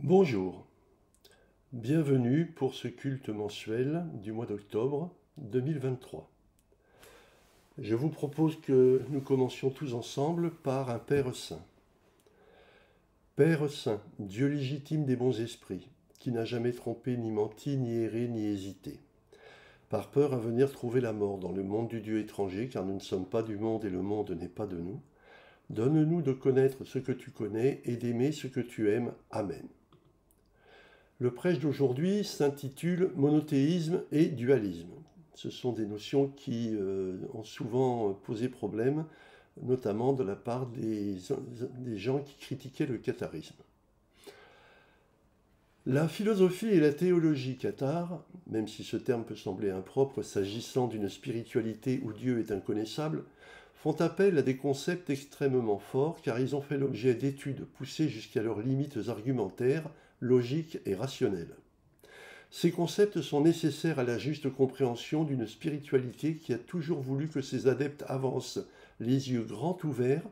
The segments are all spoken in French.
Bonjour, bienvenue pour ce culte mensuel du mois d'octobre 2023. Je vous propose que nous commencions tous ensemble par un Père Saint. Père Saint, Dieu légitime des bons esprits, qui n'a jamais trompé, ni menti, ni erré, ni hésité. Par peur à venir trouver la mort dans le monde du Dieu étranger, car nous ne sommes pas du monde et le monde n'est pas de nous, donne-nous de connaître ce que tu connais et d'aimer ce que tu aimes. Amen. Le prêche d'aujourd'hui s'intitule Monothéisme et dualisme. Ce sont des notions qui ont souvent posé problème, notamment de la part des gens qui critiquaient le catharisme. La philosophie et la théologie cathare, même si ce terme peut sembler impropre s'agissant d'une spiritualité où Dieu est inconnaissable, font appel à des concepts extrêmement forts car ils ont fait l'objet d'études poussées jusqu'à leurs limites argumentaires, logiques et rationnelles. Ces concepts sont nécessaires à la juste compréhension d'une spiritualité qui a toujours voulu que ses adeptes avancent les yeux grands ouverts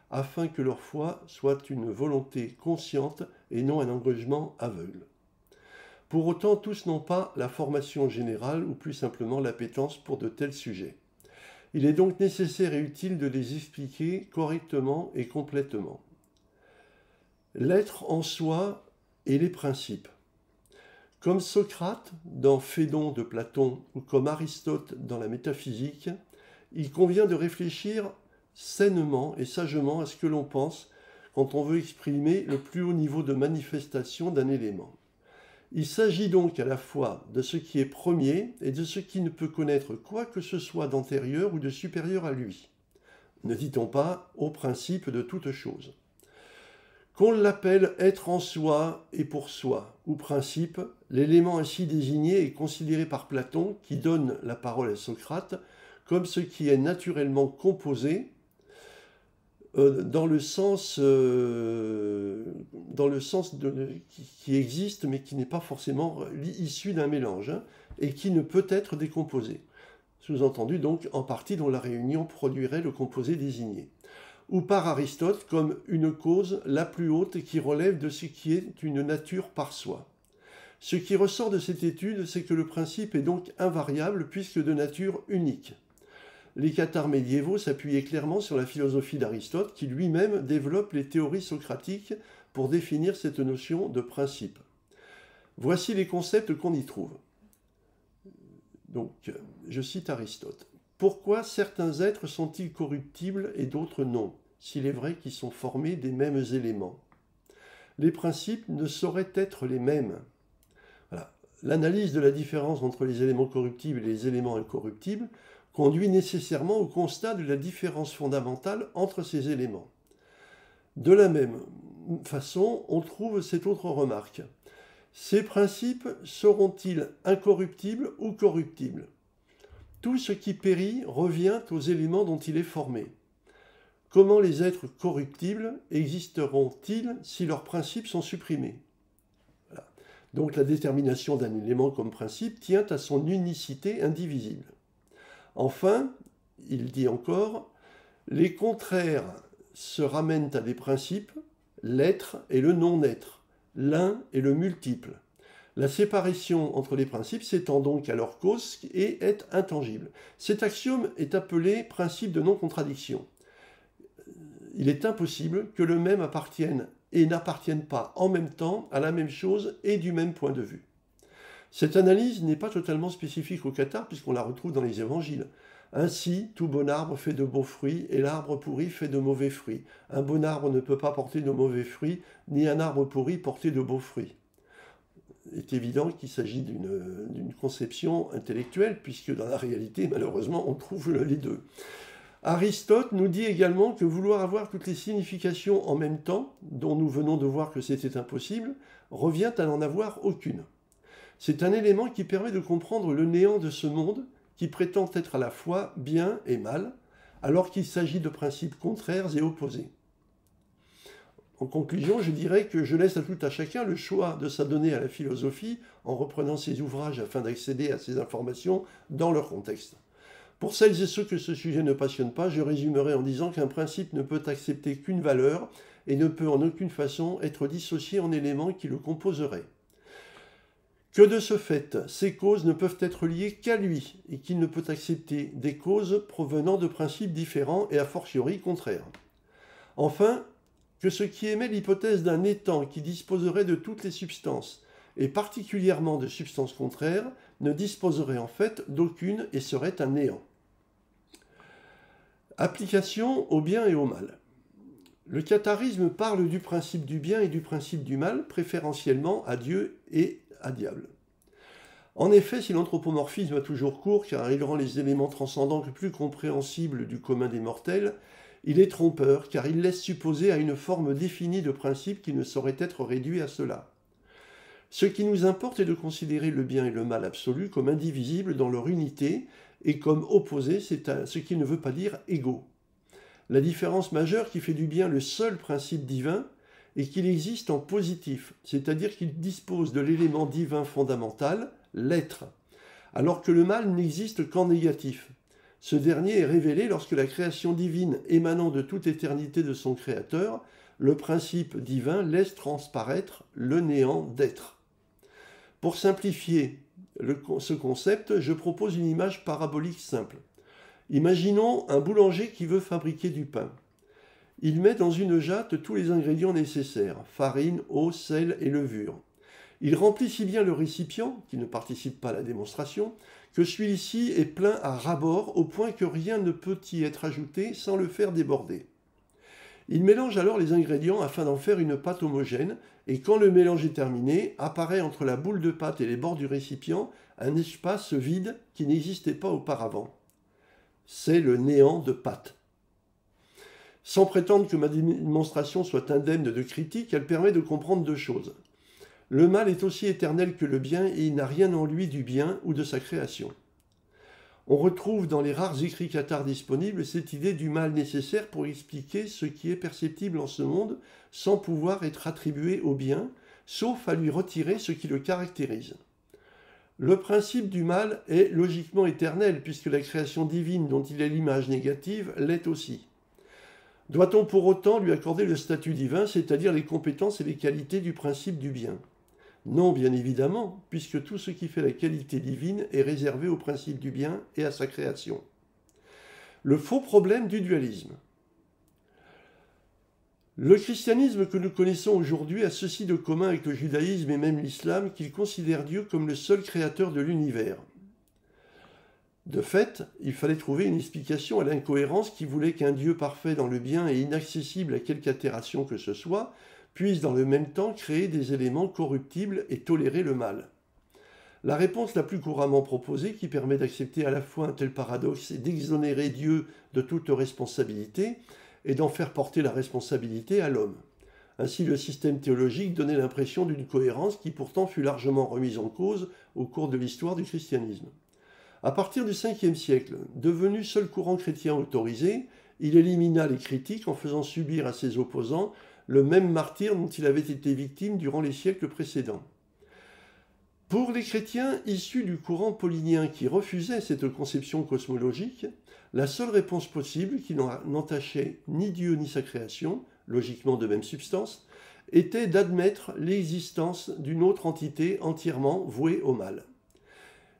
afin que leur foi soit une volonté consciente et non un engagement aveugle. Pour autant, tous n'ont pas la formation générale ou plus simplement l'appétence pour de tels sujets. Il est donc nécessaire et utile de les expliquer correctement et complètement. L'être en soi et les principes. Comme Socrate dans Phédon de Platon ou comme Aristote dans la métaphysique, il convient de réfléchir sainement et sagement à ce que l'on pense quand on veut exprimer le plus haut niveau de manifestation d'un élément. Il s'agit donc à la fois de ce qui est premier et de ce qui ne peut connaître quoi que ce soit d'antérieur ou de supérieur à lui. Ne dit-on pas au principe de toute chose. Qu'on l'appelle être en soi et pour soi, ou principe, l'élément ainsi désigné est considéré par Platon, qui donne la parole à Socrate, comme ce qui est naturellement composé, dans le sens qui existe, mais qui n'est pas forcément issu d'un mélange, et qui ne peut être décomposé. Sous-entendu donc en partie dont la réunion produirait le composé désigné. Ou par Aristote comme une cause la plus haute qui relève de ce qui est une nature par soi. Ce qui ressort de cette étude, c'est que le principe est donc invariable puisque de nature unique. Les cathares médiévaux s'appuyaient clairement sur la philosophie d'Aristote qui lui-même développe les théories socratiques pour définir cette notion de principe. Voici les concepts qu'on y trouve. Donc, je cite Aristote. Pourquoi certains êtres sont-ils corruptibles et d'autres non, s'il est vrai qu'ils sont formés des mêmes éléments? Les principes ne sauraient être les mêmes. Voilà. L'analyse de la différence entre les éléments corruptibles et les éléments incorruptibles conduit nécessairement au constat de la différence fondamentale entre ces éléments. De la même façon, on trouve cette autre remarque. Ces principes seront-ils incorruptibles ou corruptibles? Tout ce qui périt revient aux éléments dont il est formé. Comment les êtres corruptibles existeront-ils si leurs principes sont supprimés? Voilà. Donc la détermination d'un élément comme principe tient à son unicité indivisible. Enfin, il dit encore, les contraires se ramènent à des principes, l'être et le non-être, l'un et le multiple. La séparation entre les principes s'étend donc à leur cause et est intangible. Cet axiome est appelé principe de non-contradiction. Il est impossible que le même appartienne et n'appartienne pas en même temps à la même chose et du même point de vue. Cette analyse n'est pas totalement spécifique aux cathares puisqu'on la retrouve dans les évangiles. Ainsi, tout bon arbre fait de beaux fruits et l'arbre pourri fait de mauvais fruits. Un bon arbre ne peut pas porter de mauvais fruits, ni un arbre pourri porter de beaux fruits. Il est évident qu'il s'agit d'une conception intellectuelle, puisque dans la réalité, malheureusement, on trouve les deux. Aristote nous dit également que vouloir avoir toutes les significations en même temps, dont nous venons de voir que c'était impossible, revient à n'en avoir aucune. C'est un élément qui permet de comprendre le néant de ce monde, qui prétend être à la fois bien et mal, alors qu'il s'agit de principes contraires et opposés. En conclusion, je dirais que je laisse à tout à chacun le choix de s'adonner à la philosophie en reprenant ses ouvrages afin d'accéder à ces informations dans leur contexte. Pour celles et ceux que ce sujet ne passionne pas, je résumerai en disant qu'un principe ne peut accepter qu'une valeur et ne peut en aucune façon être dissocié en éléments qui le composeraient. Que de ce fait, ces causes ne peuvent être liées qu'à lui, et qu'il ne peut accepter des causes provenant de principes différents et a fortiori contraires. Enfin, que ce qui émet l'hypothèse d'un étant qui disposerait de toutes les substances, et particulièrement de substances contraires, ne disposerait en fait d'aucune et serait un néant. Application au bien et au mal. Le catharisme parle du principe du bien et du principe du mal, préférentiellement à Dieu et à diable. En effet, si l'anthropomorphisme a toujours cours, car il rend les éléments transcendants plus compréhensibles du commun des mortels, il est trompeur, car il laisse supposer à une forme définie de principe qui ne saurait être réduit à cela. Ce qui nous importe est de considérer le bien et le mal absolu comme indivisibles dans leur unité et comme opposés, ce qui ne veut pas dire égaux. La différence majeure qui fait du bien le seul principe divin est qu'il existe en positif, c'est-à-dire qu'il dispose de l'élément divin fondamental, l'être, alors que le mal n'existe qu'en négatif. Ce dernier est révélé lorsque la création divine émanant de toute éternité de son Créateur, le principe divin laisse transparaître le néant d'être. Pour simplifier ce concept, je propose une image parabolique simple. Imaginons un boulanger qui veut fabriquer du pain. Il met dans une jatte tous les ingrédients nécessaires, farine, eau, sel et levure. Il remplit si bien le récipient, qui ne participe pas à la démonstration, que celui-ci est plein à ras-bord au point que rien ne peut y être ajouté sans le faire déborder. Il mélange alors les ingrédients afin d'en faire une pâte homogène, et quand le mélange est terminé, apparaît entre la boule de pâte et les bords du récipient un espace vide qui n'existait pas auparavant. C'est le néant de pâte. Sans prétendre que ma démonstration soit indemne de critique, elle permet de comprendre deux choses. Le mal est aussi éternel que le bien et il n'a rien en lui du bien ou de sa création. On retrouve dans les rares écrits cathares disponibles cette idée du mal nécessaire pour expliquer ce qui est perceptible en ce monde sans pouvoir être attribué au bien, sauf à lui retirer ce qui le caractérise. Le principe du mal est logiquement éternel puisque la création divine dont il est l'image négative l'est aussi. Doit-on pour autant lui accorder le statut divin, c'est-à-dire les compétences et les qualités du principe du bien ? Non, bien évidemment, puisque tout ce qui fait la qualité divine est réservé au principe du bien et à sa création. Le faux problème du dualisme. Le christianisme que nous connaissons aujourd'hui a ceci de commun avec le judaïsme et même l'islam qu'il considère Dieu comme le seul créateur de l'univers. De fait, il fallait trouver une explication à l'incohérence qui voulait qu'un Dieu parfait dans le bien et inaccessible à quelque altération que ce soit puisse dans le même temps créer des éléments corruptibles et tolérer le mal. La réponse la plus couramment proposée, qui permet d'accepter à la fois un tel paradoxe et d'exonérer Dieu de toute responsabilité, est d'en faire porter la responsabilité à l'homme. Ainsi, le système théologique donnait l'impression d'une cohérence qui pourtant fut largement remise en cause au cours de l'histoire du christianisme. À partir du 5e siècle, devenu seul courant chrétien autorisé, il élimina les critiques en faisant subir à ses opposants le même martyre dont il avait été victime durant les siècles précédents. Pour les chrétiens issus du courant paulinien qui refusaient cette conception cosmologique, la seule réponse possible, qui n'entachait ni Dieu ni sa création, logiquement de même substance, était d'admettre l'existence d'une autre entité entièrement vouée au mal.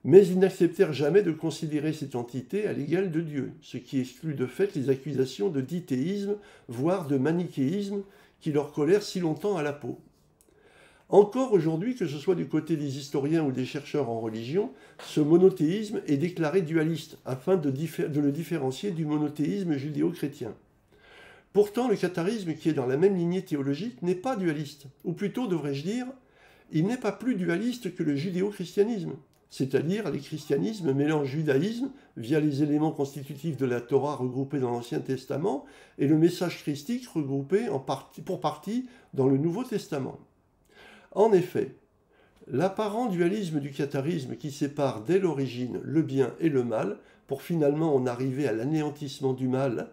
Mais ils n'acceptèrent jamais de considérer cette entité à l'égal de Dieu, ce qui exclut de fait les accusations de dithéisme, voire de manichéisme, qui leur collèrent si longtemps à la peau. Encore aujourd'hui, que ce soit du côté des historiens ou des chercheurs en religion, ce monothéisme est déclaré dualiste, afin de le différencier du monothéisme judéo-chrétien. Pourtant, le catharisme, qui est dans la même lignée théologique, n'est pas dualiste, ou plutôt, devrais-je dire, il n'est pas plus dualiste que le judéo-christianisme, c'est-à-dire les christianismes mélangent judaïsme, via les éléments constitutifs de la Torah regroupés dans l'Ancien Testament, et le message christique regroupé pour partie dans le Nouveau Testament. En effet, l'apparent dualisme du catharisme qui sépare dès l'origine le bien et le mal, pour finalement en arriver à l'anéantissement du mal,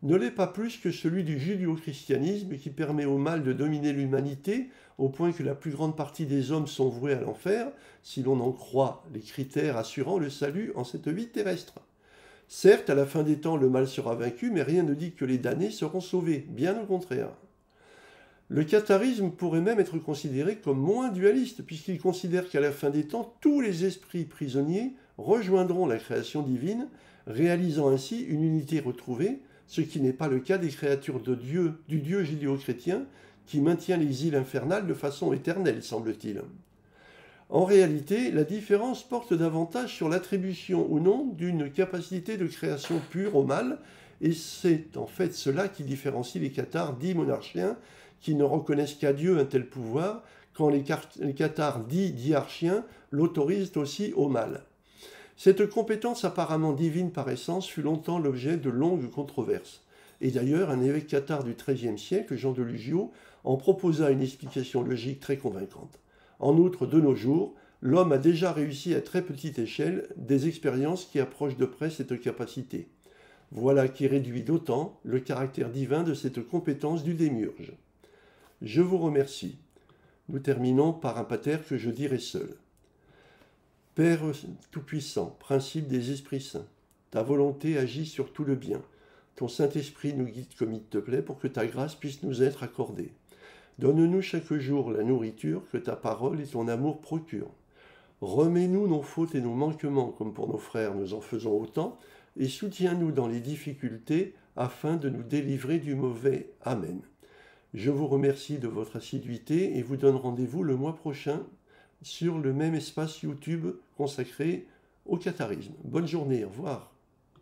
ne l'est pas plus que celui du judéo-christianisme qui permet au mal de dominer l'humanité au point que la plus grande partie des hommes sont voués à l'enfer, si l'on en croit les critères assurant le salut en cette vie terrestre. Certes, à la fin des temps, le mal sera vaincu, mais rien ne dit que les damnés seront sauvés, bien au contraire. Le catharisme pourrait même être considéré comme moins dualiste, puisqu'il considère qu'à la fin des temps, tous les esprits prisonniers rejoindront la création divine, réalisant ainsi une unité retrouvée, ce qui n'est pas le cas des créatures de Dieu, du Dieu judéo-chrétien, qui maintient l'exil infernal de façon éternelle, semble-t-il. En réalité, la différence porte davantage sur l'attribution ou non d'une capacité de création pure au mal, et c'est en fait cela qui différencie les cathares dits monarchiens, qui ne reconnaissent qu'à Dieu un tel pouvoir, quand les cathares dits diarchiens l'autorisent aussi au mal. Cette compétence apparemment divine par essence fut longtemps l'objet de longues controverses. Et d'ailleurs, un évêque cathare du XIIIe siècle, Jean de Lugio, en proposa une explication logique très convaincante. En outre, de nos jours, l'homme a déjà réussi à très petite échelle des expériences qui approchent de près cette capacité. Voilà qui réduit d'autant le caractère divin de cette compétence du démiurge. Je vous remercie. Nous terminons par un pater que je dirai seul. Père Tout-Puissant, principe des esprits saints, ta volonté agit sur tout le bien. Ton Saint-Esprit nous guide comme il te plaît pour que ta grâce puisse nous être accordée. Donne-nous chaque jour la nourriture que ta parole et ton amour procurent. Remets-nous nos fautes et nos manquements comme pour nos frères nous en faisons autant, et soutiens-nous dans les difficultés afin de nous délivrer du mauvais. Amen. Je vous remercie de votre assiduité et vous donne rendez-vous le mois prochain sur le même espace YouTube consacré au catharisme. Bonne journée, au revoir.